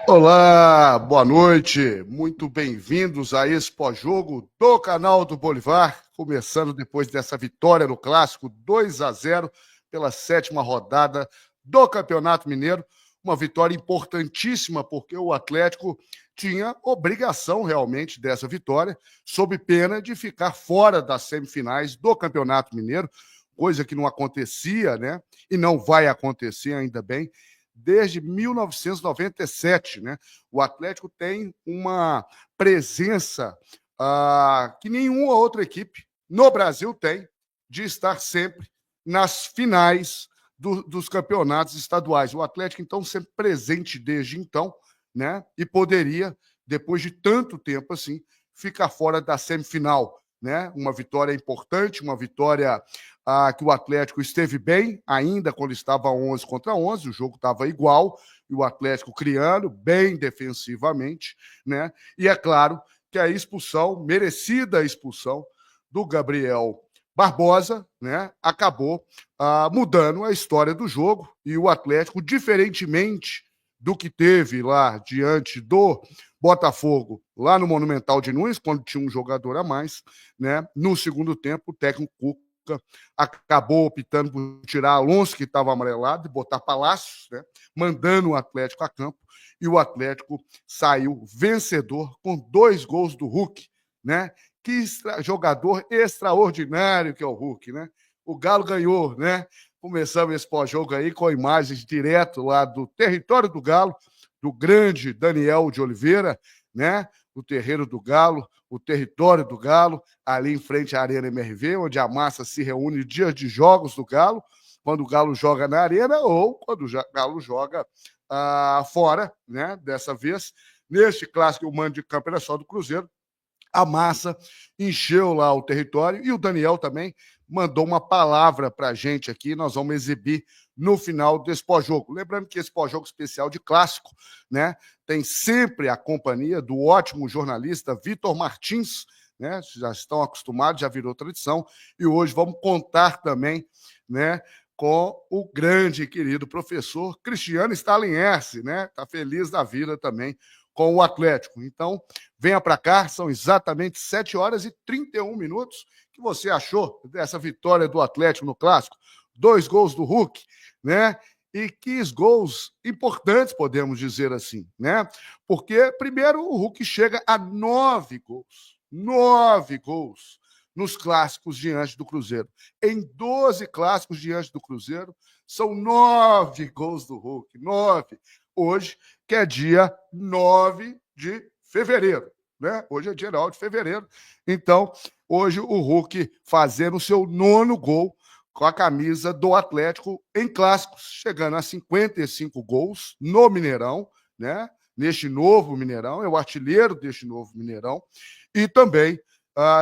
Olá, boa noite, muito bem-vindos a esse pós-jogo do canal do Bolivar, começando depois dessa vitória no Clássico 2-0 pela 7ª rodada do Campeonato Mineiro, uma vitória importantíssima porque o Atlético tinha obrigação realmente dessa vitória, sob pena de ficar fora das semifinais do Campeonato Mineiro, coisa que não acontecia, né? E não vai acontecer ainda bem, desde 1997, né? O Atlético tem uma presença que nenhuma outra equipe no Brasil tem, de estar sempre nas finais dos campeonatos estaduais. O Atlético, então, sempre presente desde então, né? E poderia, depois de tanto tempo assim, ficar fora da semifinal, né? Uma vitória importante, uma vitória que o Atlético esteve bem, ainda quando estava 11-11, o jogo estava igual, e o Atlético criando, bem defensivamente, né? E é claro que a expulsão, merecida expulsão, do Gabriel Barbosa, né, acabou mudando a história do jogo, e o Atlético, diferentemente do que teve lá diante do Botafogo, lá no Monumental de Nunes, quando tinha um jogador a mais, né, no segundo tempo, o técnico Cuca acabou optando por tirar Alonso, que estava amarelado, e botar Palácios, né, mandando o Atlético a campo, e o Atlético saiu vencedor com 2 gols do Hulk, né? Que jogador extraordinário que é o Hulk, né? O Galo ganhou, né? Começamos esse pós-jogo aí com imagens direto lá do território do Galo, do grande Daniel de Oliveira, né? O terreiro do Galo, o território do Galo, ali em frente à Arena MRV, onde a massa se reúne dias de jogos do Galo, quando o Galo joga na Arena ou quando o Galo joga fora, né? Dessa vez, neste clássico, o mando de campo era só do Cruzeiro. A massa encheu lá o território e o Daniel também mandou uma palavra para a gente aqui, nós vamos exibir no final desse pós-jogo. Lembrando que esse pós-jogo especial de clássico, né, tem sempre a companhia do ótimo jornalista Vitor Martins, né, já estão acostumados, já virou tradição, e hoje vamos contar também, né, com o grande e querido professor Cristiano Stalinherse, né, tá feliz da vida também com o Atlético. Então, venha para cá, são exatamente 7h31. O que você achou dessa vitória do Atlético no Clássico? 2 gols do Hulk, né? E que gols importantes, podemos dizer assim, né? Porque, primeiro, o Hulk chega a 9 gols. 9 gols nos clássicos diante do Cruzeiro. Em 12 clássicos diante do Cruzeiro, são 9 gols do Hulk. 9. Hoje, que é dia 9 de fevereiro, né? Hoje é dia 9 de fevereiro. Então, hoje o Hulk fazendo o seu 9º gol com a camisa do Atlético em clássicos, chegando a 55 gols no Mineirão, né? Neste novo Mineirão, é o artilheiro deste novo Mineirão, e também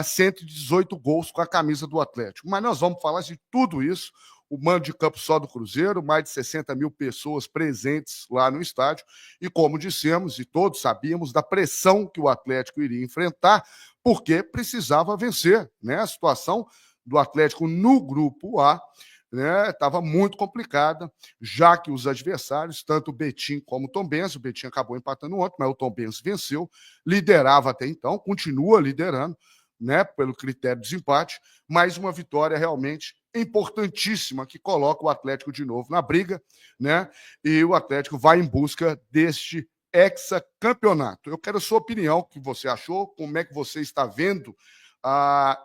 118 gols com a camisa do Atlético. Mas nós vamos falar de tudo isso, o mando de campo só do Cruzeiro, mais de 60 mil pessoas presentes lá no estádio, e como dissemos, e todos sabíamos, da pressão que o Atlético iria enfrentar, porque precisava vencer, né? A situação do Atlético no grupo A, né, estava muito complicada, já que os adversários, tanto o Betim como o Tombense, o Betim acabou empatando ontem, mas o Tombense venceu, liderava até então, continua liderando, né, pelo critério de desempate, mas uma vitória realmente importantíssima que coloca o Atlético de novo na briga, né? E o Atlético vai em busca deste hexacampeonato. Eu quero a sua opinião, o que você achou, como é que você está vendo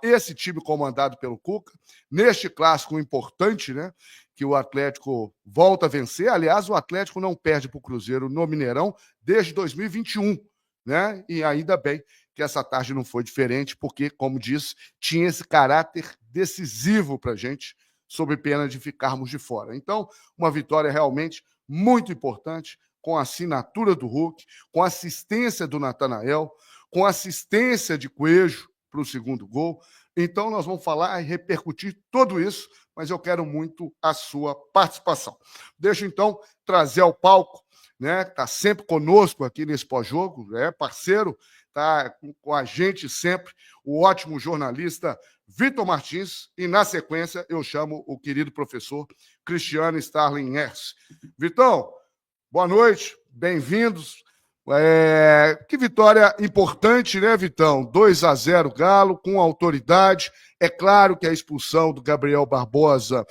esse time comandado pelo Cuca, neste clássico importante, né? Que o Atlético volta a vencer. Aliás, o Atlético não perde para o Cruzeiro no Mineirão desde 2021, né? E ainda bem que essa tarde não foi diferente, porque, como disse, tinha esse caráter decisivo para a gente, sob pena de ficarmos de fora. Então, uma vitória realmente muito importante, com a assinatura do Hulk, com a assistência do Natanael, com a assistência de Coelho para o segundo gol. Então, nós vamos falar e repercutir tudo isso, mas eu quero muito a sua participação. Deixa, então, trazer ao palco, né, está sempre conosco aqui nesse pós-jogo, parceiro, está com a gente sempre, o ótimo jornalista Vitor Martins, e na sequência eu chamo o querido professor Cristiano Starling Hers. Vitão, boa noite, bem-vindos. Que vitória importante, né, Vitão? 2-0 Galo, com autoridade. É claro que a expulsão do Gabriel Barbosa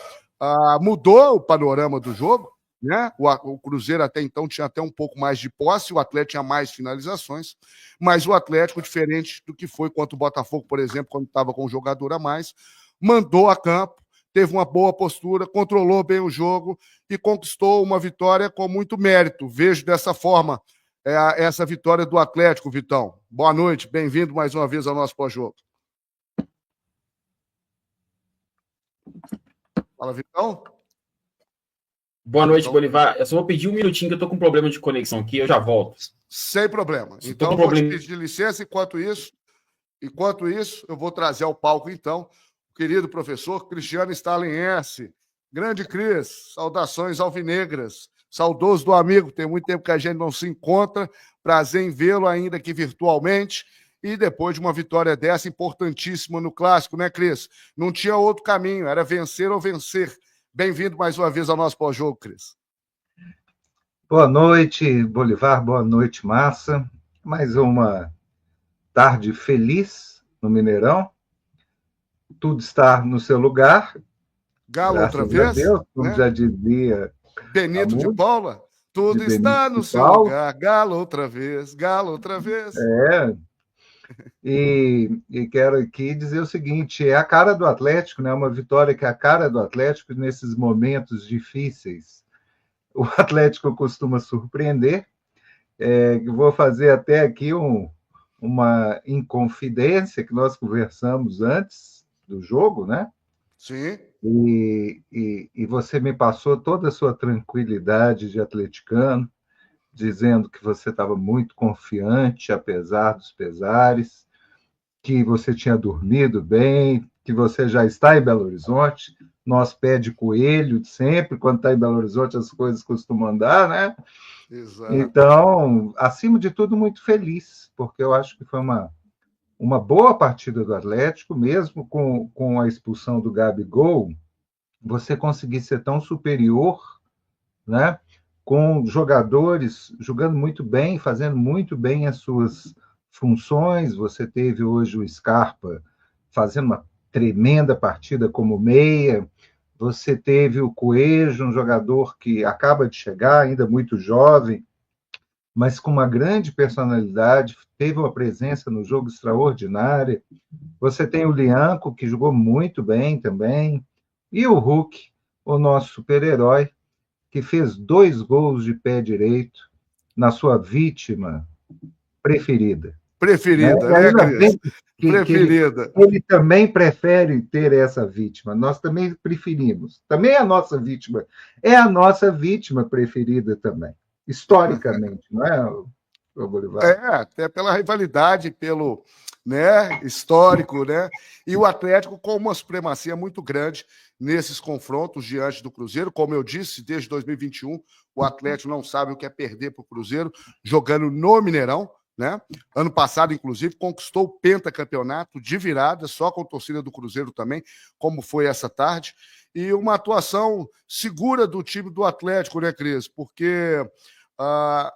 mudou o panorama do jogo, né? O Cruzeiro até então tinha até um pouco mais de posse, o Atlético tinha mais finalizações, mas o Atlético, diferente do que foi contra o Botafogo, por exemplo, quando estava com um jogador a mais, mandou a campo, teve uma boa postura, controlou bem o jogo e conquistou uma vitória com muito mérito. Vejo dessa forma essa vitória do Atlético, Vitão. Boa noite, bem-vindo mais uma vez ao nosso pós-jogo. Fala, Vitão. Boa noite, Bolivar. Eu só vou pedir um minutinho que eu tô com um problema de conexão aqui, eu já volto. Sem problema. Então, eu vou te pedir licença. Enquanto isso, eu vou trazer ao palco, então, o querido professor Cristiano Starling S. Grande Cris, saudações alvinegras. Saudoso do amigo, tem muito tempo que a gente não se encontra. Prazer em vê-lo ainda aqui virtualmente. E depois de uma vitória dessa, importantíssima no Clássico, né, Cris? Não tinha outro caminho, era vencer ou vencer. Bem-vindo mais uma vez ao nosso pós-jogo, Cris. Boa noite, Bolivar. Boa noite, Massa. Mais uma tarde feliz no Mineirão. Tudo está no seu lugar. Galo outra vez? Deus, como já dizia Benito de Paula. Tudo está no seu lugar. Galo outra vez. Galo outra vez. E quero aqui dizer o seguinte, é a cara do Atlético, né? Uma vitória que é a cara do Atlético nesses momentos difíceis. O Atlético costuma surpreender. Vou fazer até aqui uma inconfidência que nós conversamos antes do jogo, né? Sim. E você me passou toda a sua tranquilidade de atleticano, dizendo que você estava muito confiante, apesar dos pesares, que você tinha dormido bem, que você já está em Belo Horizonte. Nós pé de coelho sempre, quando está em Belo Horizonte as coisas costumam andar, né? Exato. Então, acima de tudo, muito feliz, porque eu acho que foi uma boa partida do Atlético, mesmo com a expulsão do Gabigol, você conseguir ser tão superior, né? Com jogadores jogando muito bem, fazendo muito bem as suas funções. Você teve hoje o Scarpa fazendo uma tremenda partida como meia, você teve o Coelho, um jogador que acaba de chegar, ainda muito jovem, mas com uma grande personalidade, teve uma presença no jogo extraordinária. Você tem o Lianco, que jogou muito bem também, e o Hulk, o nosso super-herói, que fez 2 gols de pé direito na sua vítima preferida. Preferida, né, Cris? Preferida. Ele também prefere ter essa vítima. Nós também preferimos. Também é a nossa vítima. É a nossa vítima preferida também, historicamente, não é, Bolivar? Até pela rivalidade, pelo histórico, né? E o Atlético com uma supremacia muito grande nesses confrontos diante do Cruzeiro. Como eu disse, desde 2021, o Atlético não sabe o que é perder para o Cruzeiro, jogando no Mineirão, né? Ano passado, inclusive, conquistou o pentacampeonato de virada, só com a torcida do Cruzeiro também, como foi essa tarde. E uma atuação segura do time do Atlético, né, Cris? Porque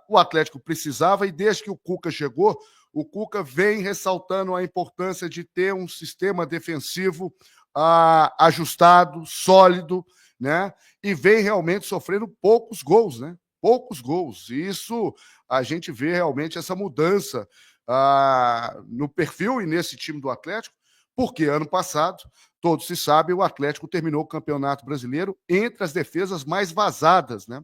o Atlético precisava, e desde que o Cuca chegou, o Cuca vem ressaltando a importância de ter um sistema defensivo ajustado, sólido, né? E vem realmente sofrendo poucos gols, né? Poucos gols. E isso a gente vê realmente essa mudança no perfil e nesse time do Atlético, porque ano passado, todos se sabem, o Atlético terminou o Campeonato Brasileiro entre as defesas mais vazadas, né?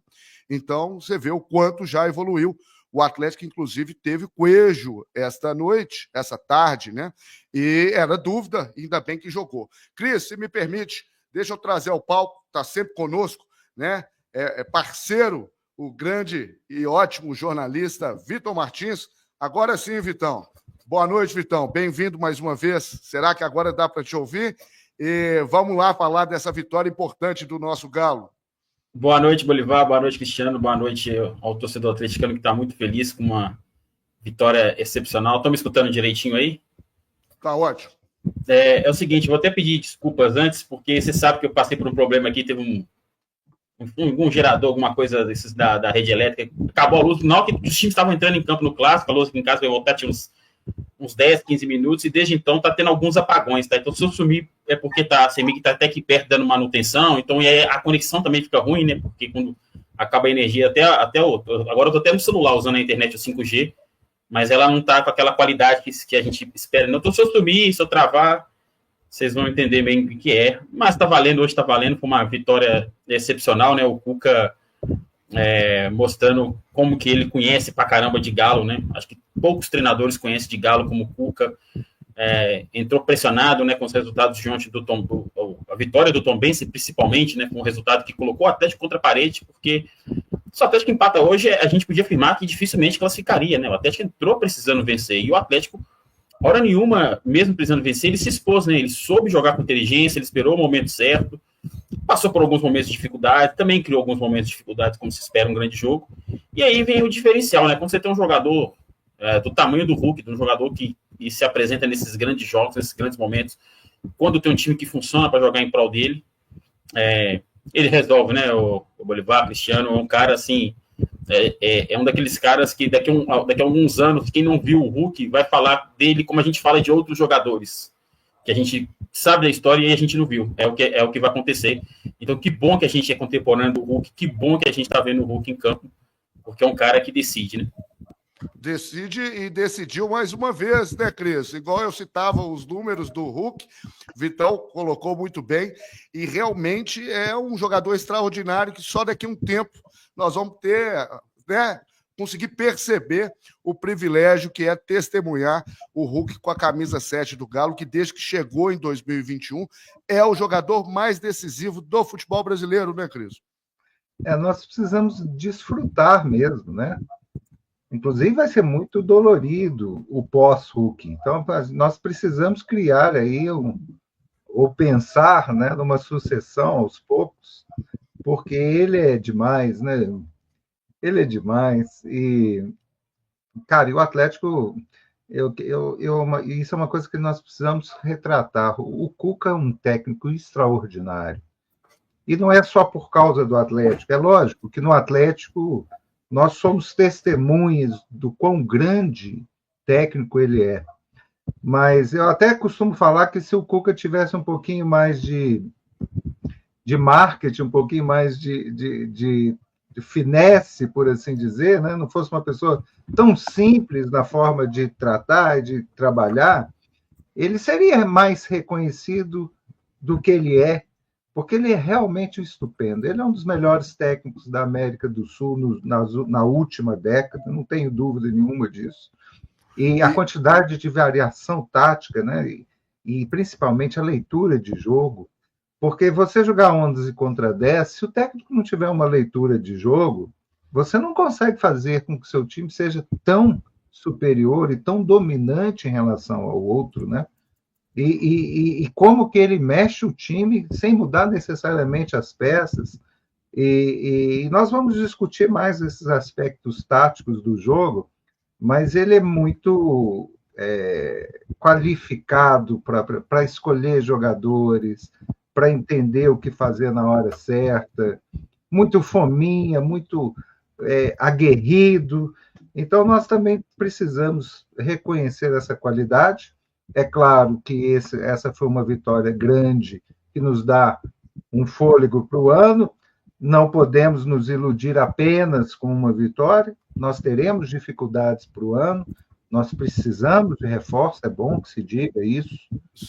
Então, você vê o quanto já evoluiu. O Atlético, inclusive, teve Coelho essa tarde, né? E era dúvida, ainda bem que jogou. Cris, se me permite, deixa eu trazer ao palco, está sempre conosco, né? Parceiro, o grande e ótimo jornalista Vitor Martins. Agora sim, Vitão. Boa noite, Vitão. Bem-vindo mais uma vez. Será que agora dá para te ouvir? E vamos lá falar dessa vitória importante do nosso Galo. Boa noite, Bolivar. Boa noite, Cristiano. Boa noite ao torcedor atleticano que está muito feliz com uma vitória excepcional. Estão me escutando direitinho aí? Tá ótimo. É o seguinte, vou até pedir desculpas antes, porque você sabe que eu passei por um problema aqui, teve um gerador, alguma coisa desses da rede elétrica, acabou a luz, na hora que os times estavam entrando em campo no clássico, a luz aqui em casa vai voltar, tinha uns 10, 15 minutos, e desde então tá tendo alguns apagões, tá? Então se eu sumir é porque a CEMIG tá até aqui perto dando manutenção, então e aí a conexão também fica ruim, né? Porque quando acaba a energia, agora eu tô até no celular usando a internet, o 5G, mas ela não tá com aquela qualidade que a gente espera. Não, então se eu sumir, se eu travar, vocês vão entender bem o que é. Mas tá valendo, hoje tá valendo, foi uma vitória excepcional, né? O Cuca mostrando como que ele conhece pra caramba de Galo, né? Acho que poucos treinadores conhecem de Galo como o Cuca. Entrou pressionado, né, com os resultados de ontem a vitória do Tombense, principalmente, né, com o resultado que colocou o Atlético contra a parede, porque se o Atlético empata hoje, a gente podia afirmar que dificilmente classificaria, né? O Atlético entrou precisando vencer, e o Atlético, hora nenhuma, mesmo precisando vencer, ele se expôs, né? Ele soube jogar com inteligência, ele esperou o momento certo, passou por alguns momentos de dificuldade, também criou alguns momentos de dificuldade, como se espera um grande jogo, e aí vem o diferencial, né? Quando você tem um jogador do tamanho do Hulk, de um jogador que se apresenta nesses grandes jogos, nesses grandes momentos, quando tem um time que funciona para jogar em prol dele, ele resolve, né? O Bolívar, Cristiano, é um cara assim, é um daqueles caras que daqui a alguns anos, quem não viu o Hulk vai falar dele como a gente fala de outros jogadores, que a gente sabe da história e a gente não viu, é o que vai acontecer. Então que bom que a gente é contemporâneo do Hulk, que bom que a gente está vendo o Hulk em campo, porque é um cara que decide, né? Decide e decidiu mais uma vez, né, Cris? Igual eu citava os números do Hulk, Vitão colocou muito bem, e realmente é um jogador extraordinário que só daqui a um tempo nós vamos ter, né, conseguir perceber o privilégio que é testemunhar o Hulk com a camisa 7 do Galo, que desde que chegou em 2021 é o jogador mais decisivo do futebol brasileiro, né, Cris? Nós precisamos desfrutar mesmo, né? Inclusive, vai ser muito dolorido o pós-Hulk. Então, nós precisamos criar aí, ou pensar, né, numa sucessão aos poucos, porque ele é demais, né? Ele é demais. E, cara, e o Atlético, isso é uma coisa que nós precisamos retratar. O Cuca é um técnico extraordinário. E não é só por causa do Atlético. É lógico que no Atlético nós somos testemunhas do quão grande técnico ele é. Mas eu até costumo falar que se o Cuca tivesse um pouquinho mais de marketing, um pouquinho mais de finesse, por assim dizer, né? Não fosse uma pessoa tão simples na forma de tratar e de trabalhar, ele seria mais reconhecido do que ele é, porque ele é realmente estupendo. Ele é um dos melhores técnicos da América do Sul na última década, não tenho dúvida nenhuma disso. E a quantidade de variação tática, né? E principalmente a leitura de jogo, porque você jogar 11 contra 10, se o técnico não tiver uma leitura de jogo, você não consegue fazer com que o seu time seja tão superior e tão dominante em relação ao outro, né? E como que ele mexe o time sem mudar necessariamente as peças. E nós vamos discutir mais esses aspectos táticos do jogo, mas ele é muito qualificado para escolher jogadores, para entender o que fazer na hora certa, muito fominha, muito aguerrido. Então, nós também precisamos reconhecer essa qualidade. É claro que essa foi uma vitória grande que nos dá um fôlego para o ano. Não podemos nos iludir apenas com uma vitória. Nós teremos dificuldades para o ano. Nós precisamos de reforço, é bom que se diga isso,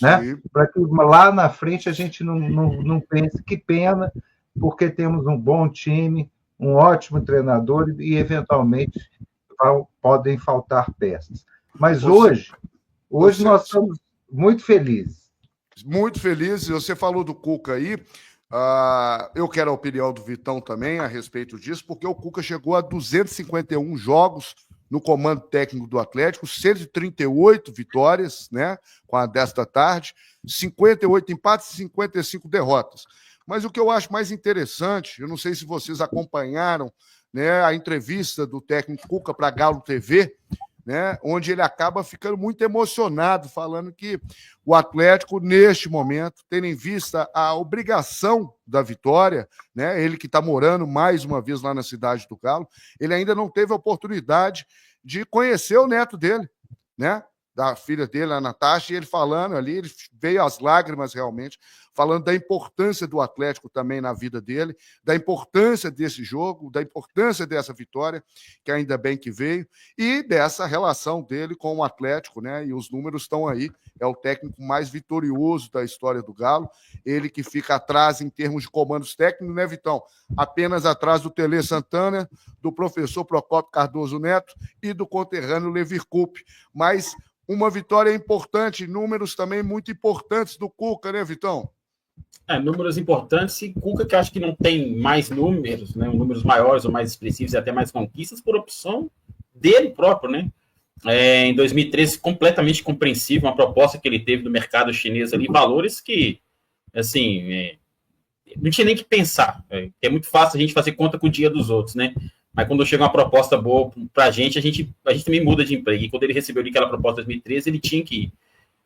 né? Para que lá na frente a gente não pense que pena, porque temos um bom time, um ótimo treinador e, eventualmente, podem faltar peças. Mas hoje nós estamos muito felizes. Muito felizes. Você falou do Cuca aí. Eu quero a opinião do Vitão também a respeito disso, porque o Cuca chegou a 251 jogos no comando técnico do Atlético, 138 vitórias, né, com a desta tarde, 58 empates e 55 derrotas. Mas o que eu acho mais interessante, eu não sei se vocês acompanharam, né, a entrevista do técnico Cuca para a Galo TV, né, onde ele acaba ficando muito emocionado, falando que o Atlético, neste momento, tendo em vista a obrigação da vitória, né, ele que está morando mais uma vez lá na cidade do Galo, ele ainda não teve a oportunidade de conhecer o neto dele, né, da filha dele, a Natasha, e ele falando ali, ele veio às lágrimas realmente, falando da importância do Atlético também na vida dele, da importância desse jogo, da importância dessa vitória, que ainda bem que veio, e dessa relação dele com o Atlético, né? E os números estão aí, é o técnico mais vitorioso da história do Galo, ele que fica atrás em termos de comandos técnicos, né, Vitão? Apenas atrás do Tele Santana, do professor Procópio Cardoso Neto e do conterrâneo Levir Coupe, mas uma vitória importante, números também muito importantes do Cuca, né, Vitão? Números importantes, e Cuca que acho que não tem mais números, né, números maiores ou mais expressivos e até mais conquistas por opção dele próprio, né? Em 2013, completamente compreensível uma proposta que ele teve do mercado chinês ali, valores que, assim, não tinha nem que pensar, é muito fácil a gente fazer conta com o dia dos outros, né? Mas quando chega uma proposta boa pra gente, a gente também muda de emprego. E quando ele recebeu ali aquela proposta em 2013, ele tinha que ir.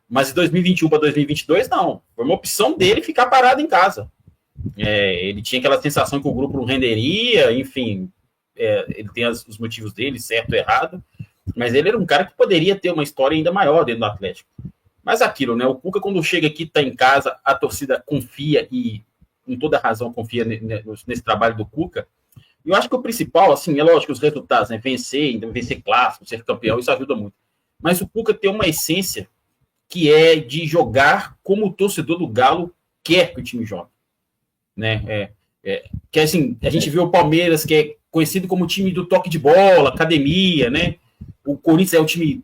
Mas de 2021 para 2022, não. Foi uma opção dele ficar parado em casa. Ele tinha aquela sensação que o grupo não renderia, enfim, ele tem os motivos dele, certo ou errado, mas ele era um cara que poderia ter uma história ainda maior dentro do Atlético. Mas aquilo, né? O Cuca, quando chega aqui, está em casa, a torcida confia e, com toda razão, confia nesse trabalho do Cuca. Eu acho que o principal, assim, é lógico, os resultados, né? Vencer clássico, ser campeão, isso ajuda muito. Mas o Cuca tem uma essência que é de jogar como o torcedor do Galo quer que o time jogue, né? Que assim, a gente vê o Palmeiras, que é conhecido como o time do toque de bola, academia, né? O Corinthians é o time,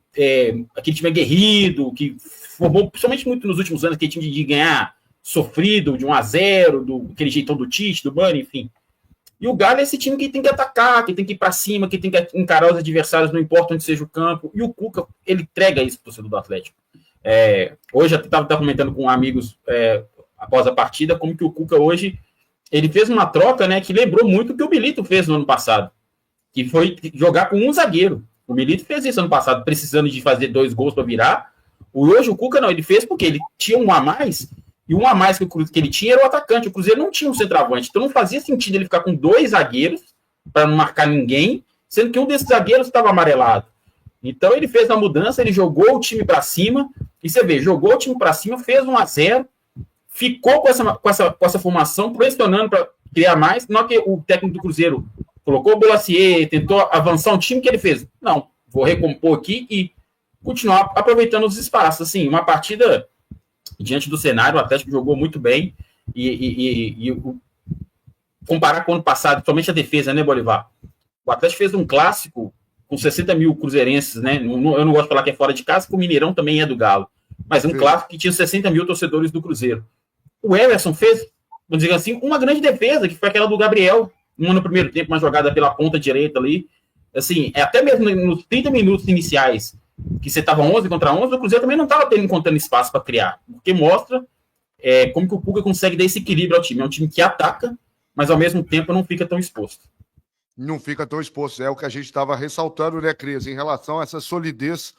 aquele time aguerrido, que formou, principalmente muito nos últimos anos, aquele time de ganhar sofrido, de 1-0, aquele jeitão do Tite, do Bani, enfim. E o Galo é esse time que tem que atacar, que tem que ir para cima, que tem que encarar os adversários, não importa onde seja o campo. E o Cuca, ele entrega isso para o torcedor do Atlético. Hoje eu estava comentando com amigos após a partida, como que o Cuca hoje, ele fez uma troca, né, que lembrou muito o que o Milito fez no ano passado, que foi jogar com um zagueiro. O Milito fez isso ano passado, precisando de fazer 2 gols para virar. Hoje o Cuca não, ele fez porque ele tinha um a mais, e um a mais que ele tinha era o atacante. O Cruzeiro não tinha um centroavante, então não fazia sentido ele ficar com 2 zagueiros para não marcar ninguém, sendo que um desses zagueiros estava amarelado. Então ele fez a mudança, ele jogou o time para cima, e você vê, jogou o time para cima, fez 1-0, ficou com essa formação, pressionando para criar mais. Não é que o técnico do Cruzeiro colocou o Bolacier, tentou avançar um time, que ele fez. Não, vou recompor aqui e continuar aproveitando os espaços. Assim, uma partida diante do cenário, o Atlético jogou muito bem, e comparar com o ano passado, principalmente a defesa, né, Bolivar? O Atlético fez um clássico com 60 mil cruzeirenses, né? Eu não gosto de falar que é fora de casa, porque o Mineirão também é do Galo, mas um clássico que tinha 60 mil torcedores do Cruzeiro. O Everson fez, vamos dizer assim, uma grande defesa, que foi aquela do Gabriel, no primeiro tempo, uma jogada pela ponta direita ali. Assim, até mesmo nos 30 minutos iniciais, que você estava 11 contra 11, o Cruzeiro também não estava encontrando espaço para criar, porque mostra como que o Cuca consegue dar esse equilíbrio ao time. É um time que ataca, mas ao mesmo tempo não fica tão exposto. Não fica tão exposto. É o que a gente estava ressaltando, né, Cris, em relação a essa solidez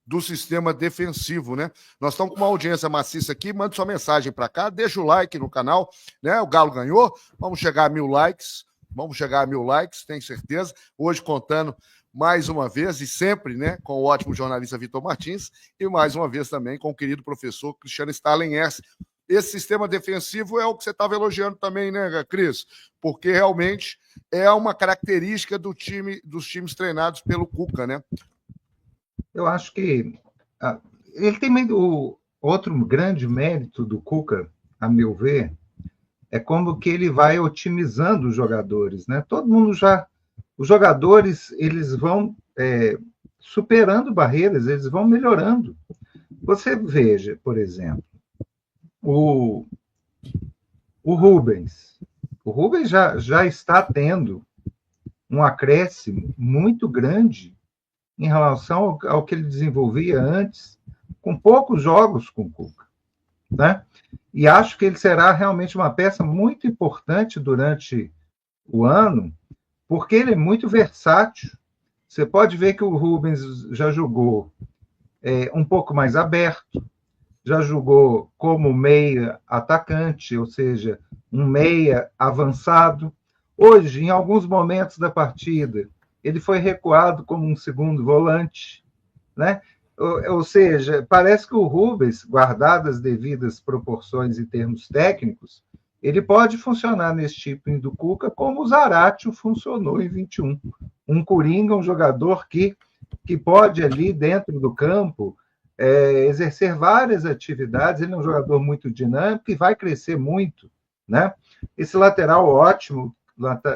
do sistema defensivo, né? Nós estamos com uma audiência maciça aqui, manda sua mensagem para cá, deixa o like no canal, né? O Galo ganhou, vamos chegar a 1000 likes, tenho certeza. Hoje contando mais uma vez, e sempre, né, com o ótimo jornalista Vitor Martins, e mais uma vez também com o querido professor Cristiano Stalenhers. Esse sistema defensivo é o que você estava elogiando também, né, Cris? Porque realmente é uma característica dos times treinados pelo Cuca, né? Eu acho que ele tem outro grande mérito do Cuca, a meu ver, é como que ele vai otimizando os jogadores, né? Todo mundo os jogadores, eles vão superando barreiras, eles vão melhorando. Você veja, por exemplo, o Rubens. O Rubens já está tendo um acréscimo muito grande em relação ao que ele desenvolvia antes, com poucos jogos com o Cuca, né? E acho que ele será realmente uma peça muito importante durante o ano, porque ele é muito versátil, Você pode ver que o Rubens já jogou um pouco mais aberto, já jogou como meia atacante, ou seja, um meia avançado. Hoje, em alguns momentos da partida, ele foi recuado como um segundo volante, né? Ou seja, parece que o Rubens, guardadas as devidas proporções em termos técnicos, ele pode funcionar nesse tipo do Cuca como o Zaratio funcionou em 21. Um coringa, um jogador que pode ali dentro do campo exercer várias atividades. Ele é um jogador muito dinâmico e vai crescer muito, né? Esse lateral ótimo,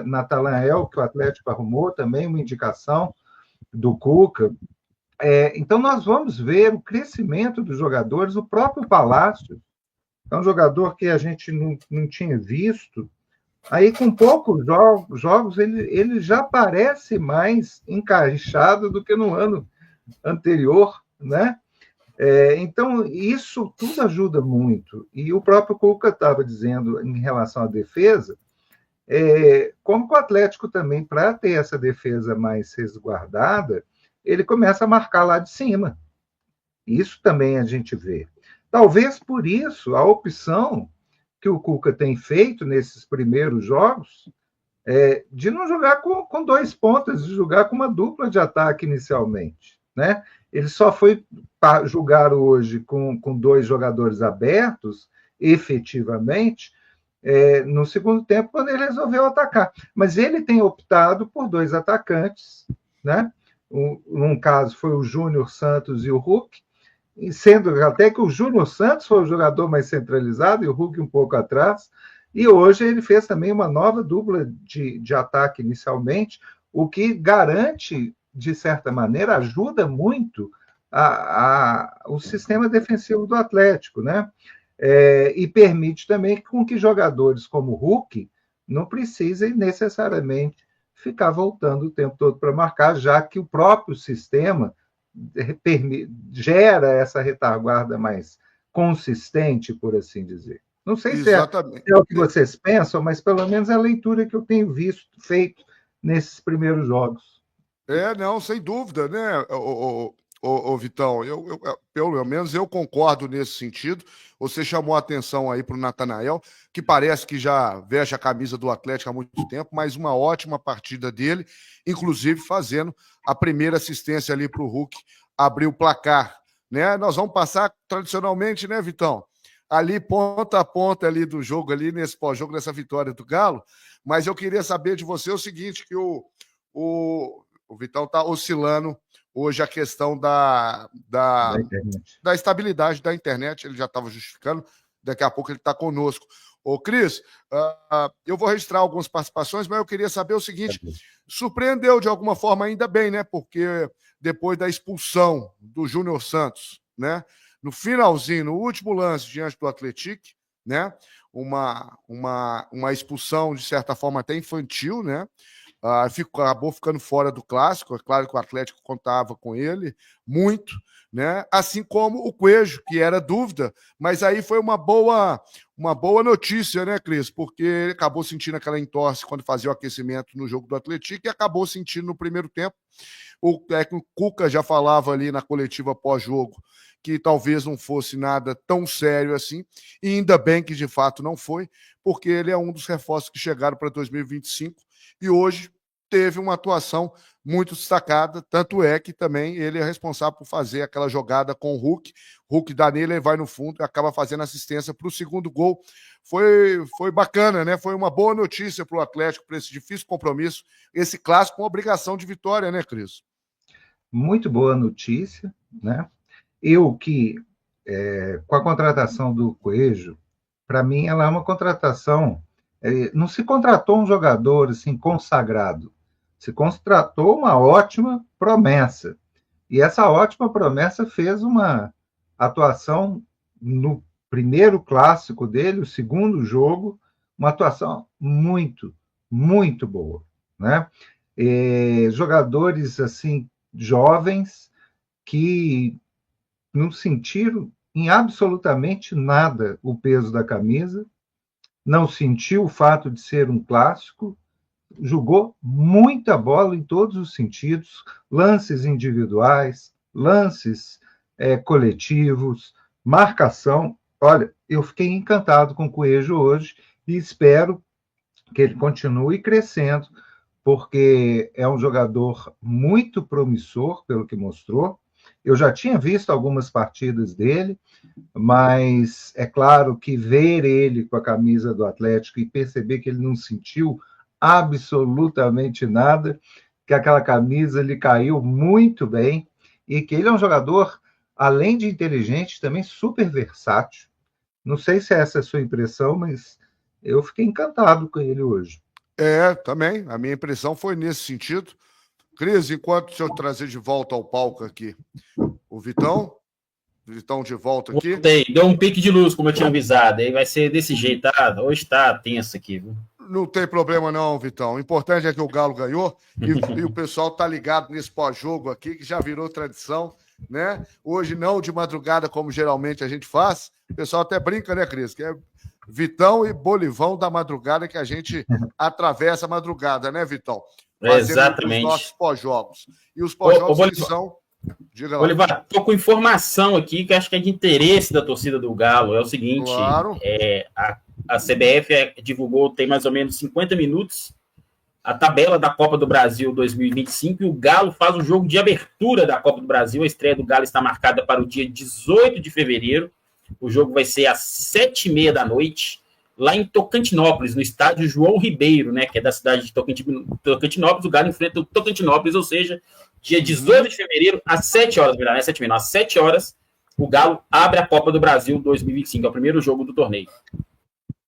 Natanael, que o Atlético arrumou, também uma indicação do Cuca. Então, nós vamos ver o crescimento dos jogadores. O próprio Palácio é um jogador que a gente não tinha visto. Aí, com poucos jogos, ele já parece mais encaixado do que no ano anterior, né? Então, isso tudo ajuda muito. E o próprio Cuca estava dizendo em relação à defesa, como que o Atlético também, para ter essa defesa mais resguardada, ele começa a marcar lá de cima. Isso também a gente vê. Talvez por isso a opção que o Cuca tem feito nesses primeiros jogos de não jogar com dois pontas, de jogar com uma dupla de ataque inicialmente, né? Ele só foi jogar hoje com dois jogadores abertos, efetivamente, no segundo tempo, quando ele resolveu atacar. Mas ele tem optado por dois atacantes, né? Num caso foi o Júnior Santos e o Hulk, sendo até que o Júnior Santos foi o jogador mais centralizado e o Hulk um pouco atrás, e hoje ele fez também uma nova dupla de ataque inicialmente, o que garante, de certa maneira, ajuda muito o sistema defensivo do Atlético, né? E permite também com que jogadores como o Hulk não precisem necessariamente ficar voltando o tempo todo para marcar, já que o próprio sistema gera essa retaguarda mais consistente, por assim dizer. Não sei se é o que vocês pensam, mas pelo menos é a leitura que eu tenho feito nesses primeiros jogos. Não, sem dúvida, né, Vitão? Pelo menos eu concordo nesse sentido. Você chamou a atenção aí para o Natanael, que parece que já veste a camisa do Atlético há muito tempo, mas uma ótima partida dele, inclusive fazendo a primeira assistência ali para o Hulk abrir o placar, né? Nós vamos passar tradicionalmente, né, Vitão? Ali ponta a ponta ali do jogo, ali nesse pós-jogo, nessa vitória do Galo, mas eu queria saber de você o seguinte, que o Vitão está oscilando hoje a questão da estabilidade da internet, ele já estava justificando, daqui a pouco ele está conosco. Ô, Cris, eu vou registrar algumas participações, mas eu queria saber o seguinte, surpreendeu de alguma forma ainda bem, né? Porque depois da expulsão do Júnior Santos, né? No finalzinho, no último lance diante do Atlético, né? Uma expulsão, de certa forma, até infantil, né? Acabou ficando fora do clássico. É claro que o Atlético contava com ele muito, né? Assim como o Coelho, que era dúvida, mas aí foi uma boa notícia, né, Cris? Porque ele acabou sentindo aquela entorse quando fazia o aquecimento no jogo do Atlético e acabou sentindo no primeiro tempo. O técnico Cuca já falava ali na coletiva pós-jogo que talvez não fosse nada tão sério assim, e ainda bem que de fato não foi, porque ele é um dos reforços que chegaram para 2025 e hoje teve uma atuação muito destacada, tanto é que também ele é responsável por fazer aquela jogada com o Hulk dá nele, ele vai no fundo e acaba fazendo assistência para o segundo gol. Foi bacana, né? Foi uma boa notícia para o Atlético, para esse difícil compromisso, esse clássico com obrigação de vitória, né, Cris? Muito boa notícia, né? Eu que, com a contratação do Coelho, para mim ela é uma contratação, não se contratou um jogador assim consagrado, se contratou uma ótima promessa, e essa ótima promessa fez uma atuação no primeiro clássico dele, o segundo jogo, uma atuação muito, muito boa, né? Jogadores assim jovens que não sentiram em absolutamente nada o peso da camisa, não sentiu o fato de ser um clássico, jogou muita bola em todos os sentidos, lances individuais, lances coletivos, marcação. Olha, eu fiquei encantado com o Coelho hoje e espero que ele continue crescendo, porque é um jogador muito promissor, pelo que mostrou. Eu já tinha visto algumas partidas dele, mas é claro que ver ele com a camisa do Atlético e perceber que ele não sentiu absolutamente nada, que aquela camisa lhe caiu muito bem, e que ele é um jogador, além de inteligente, também super versátil. Não sei se essa é a sua impressão, mas eu fiquei encantado com ele hoje. Também. A minha impressão foi nesse sentido. Cris, enquanto o senhor trazer de volta ao palco aqui o Vitão de volta aqui. Voltei. Deu um pique de luz, como eu tinha avisado. Aí vai ser desse jeito, tá? Hoje tá tenso aqui, viu? Não tem problema não, Vitão. O importante é que o Galo ganhou e o pessoal tá ligado nesse pós-jogo aqui, que já virou tradição, né? Hoje não de madrugada, como geralmente a gente faz. O pessoal até brinca, né, Cris? Que é Vitão e Bolivão da madrugada que a gente atravessa a madrugada, né, Vitão? Exatamente. Os nossos pós-jogos. E os pós-jogos são... Diga lá. Bolívar, estou com informação aqui que acho que é de interesse da torcida do Galo. É o seguinte, claro. A CBF divulgou, tem mais ou menos 50 minutos, a tabela da Copa do Brasil 2025, e o Galo faz o jogo de abertura da Copa do Brasil. A estreia do Galo está marcada para o dia 18 de fevereiro. O jogo vai ser às 7h30 da noite, lá em Tocantinópolis, no estádio João Ribeiro, né, que é da cidade de Tocantinópolis. O Galo enfrenta o Tocantinópolis, ou seja, dia 18 de fevereiro, às 7 horas, não é 7h30, às 7 horas, o Galo abre a Copa do Brasil 2025, é o primeiro jogo do torneio.